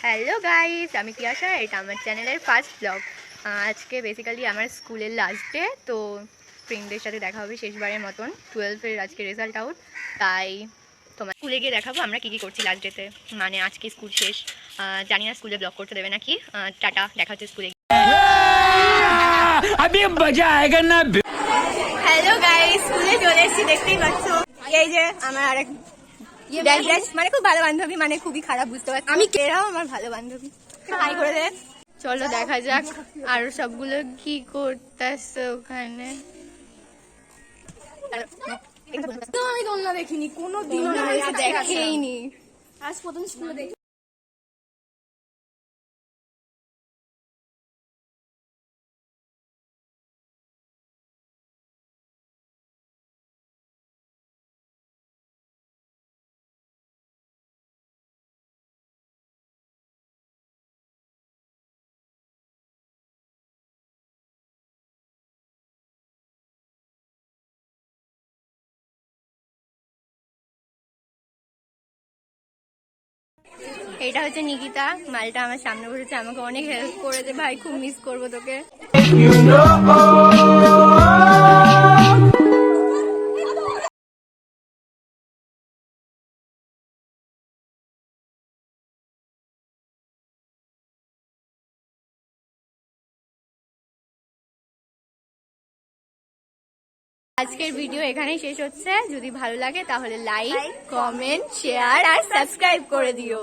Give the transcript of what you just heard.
Hello guys, আমি পিয়াসা। এটা আমার চ্যানেলের ফার্স্ট ব্লগ। আজকে বেসিক্যালি আমার স্কুলের লাস্ট ডে, তো ফ্রেন্ডদের সাথে দেখা হবে শেষবারের মতন। 12-এর আজকে রেজাল্ট আউট, তাই তোমার স্কুলে গিয়ে দেখাবো আমরা কী কী করছি লাস্ট ডেতে। মানে আজকে স্কুল শেষ, জানি না স্কুলে ব্লগ করতে দেবে নাকি। টাটা, দেখা হচ্ছে স্কুলে। হ্যালো গাইস, স্কুলে চলে এসেছি, দেখতেই পাচ্ছ। এই যে আমার আরেক মানে খুব ভালো বান্ধবী, মানে খুবই খারাপ, বুঝতে পারছি। আমি এরাও আমার ভালো বান্ধবী। হাই করে দে। চলো দেখা যাক আর সবগুলো কি করতেছে ওখানে। আমি দোলনা দেখিনি কোনোদিন, দেখেইনি। আজ প্রথম স্কুলে দেখি। এটা হচ্ছে নিকিতা, মালটা আমার সামনে বসেছে, আমাকে অনেক হেল্প করেছে। ভাই খুব মিস করবো তোকে। আজকের ভিডিও এখানেই শেষ হচ্ছে। যদি ভালো লাগে তাহলে লাইক, কমেন্ট, শেয়ার আর সাবস্ক্রাইব করে দিও।